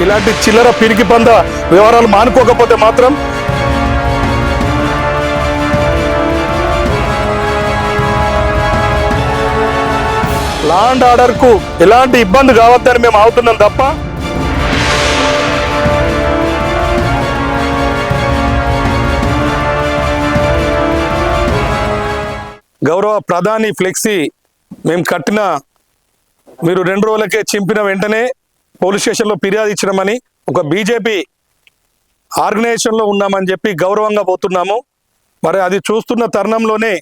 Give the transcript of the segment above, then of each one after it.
ఇలాంటి చిల్లర పిరికి పంద వ్యవహారాలు మానుకోకపోతే మాత్రం లా అండ్ ఆర్డర్ కు ఎలాంటి ఇబ్బంది కావద్దని మేము ఆగుతున్నాం తప్ప గౌరవ ప్రధాని ఫ్లెక్సీ మేము కట్టిన మీరు 2 రోజులకే చింపిన వెంటనే పోలీస్ స్టేషన్లో ఫిర్యాదు ఇచ్చినామని ఒక బీజేపీ ఆర్గనైజేషన్లో ఉన్నామని చెప్పి గౌరవంగా పోతున్నాము. మరి అది చూస్తున్న తరుణంలోనే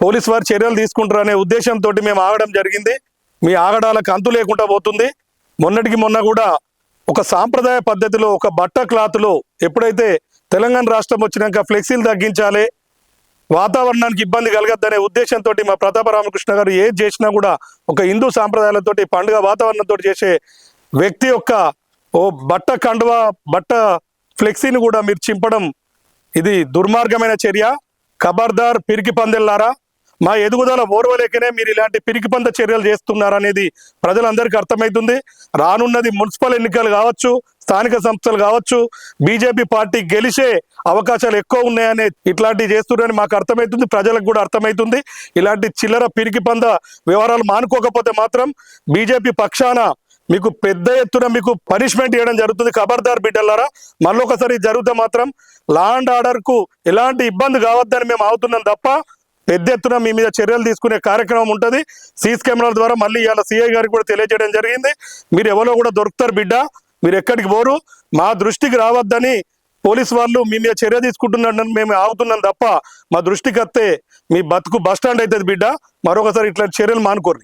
పోలీస్ వారు చర్యలు తీసుకుంటారనే ఉద్దేశంతో మేము ఆగడం జరిగింది. మీ ఆగడాలకు అంతు లేకుండా పోతుంది. మొన్నటికి మొన్న కూడా ఒక సాంప్రదాయ పద్ధతిలో ఒక బట్ట క్లాత్లో ఎప్పుడైతే తెలంగాణ రాష్ట్రం వచ్చినాక ఫ్లెక్సీలు తగ్గించాలి, వాతావరణానికి ఇబ్బంది కలగద్దనే ఉద్దేశంతో మా ప్రతాప రామకృష్ణ గారు ఏది చేసినా కూడా ఒక హిందూ సాంప్రదాయాలతో పండుగ వాతావరణంతో చేసే వ్యక్తి యొక్క ఓ బట్ట కండువా బట్ట ఫ్లెక్సీని కూడా మీరు చింపడం ఇది దుర్మార్గమైన చర్య. ఖబర్దార్ పిరికి పందెల్లారా, మా ఎదుగుదల ఓర్వలేకనే మీరు ఇలాంటి పిరికి పంద చర్యలు చేస్తున్నారనేది ప్రజలందరికీ అర్థమవుతుంది. రానున్నది మున్సిపల్ ఎన్నికలు కావచ్చు, స్థానిక సంస్థలు కావచ్చు, బీజేపీ పార్టీ గెలిచే అవకాశాలు ఎక్కువ ఉన్నాయనే ఇట్లాంటివి చేస్తున్నారని మాకు అర్థమవుతుంది, ప్రజలకు కూడా అర్థమవుతుంది. ఇలాంటి చిల్లర పిరికి పంద వ్యవహారాలు మానుకోకపోతే మాత్రం బీజేపీ పక్షాన మీకు పెద్ద ఎత్తున మీకు పనిష్మెంట్ ఇవ్వడం జరుగుతుంది. ఖబర్దార్ బిడ్డలారా, మళ్ళొకసారి జరిగితే మాత్రం లా అండ్ ఆర్డర్ కు ఎలాంటి ఇబ్బంది కావద్దని మేము ఆగుతున్నాం తప్ప పెద్ద ఎత్తున మీ మీద చర్యలు తీసుకునే కార్యక్రమం ఉంటుంది. సీసీ కెమెరాల ద్వారా మళ్ళీ ఇవాళ సిఐ గారికి కూడా తెలియజేయడం జరిగింది. మీరు ఎవరో కూడా దొరుకుతారు బిడ్డ, మీరు ఎక్కడికి పోరు, మా దృష్టికి రావద్దని పోలీసు వాళ్ళు మీ మీద చర్య తీసుకుంటున్నారని మేము ఆగుతున్నాం తప్ప మా దృష్టికి వస్తే మీ బతుకు బస్టాండ్ అవుతుంది బిడ్డ. మరొకసారి ఇట్లాంటి చర్యలు మానుకోరు.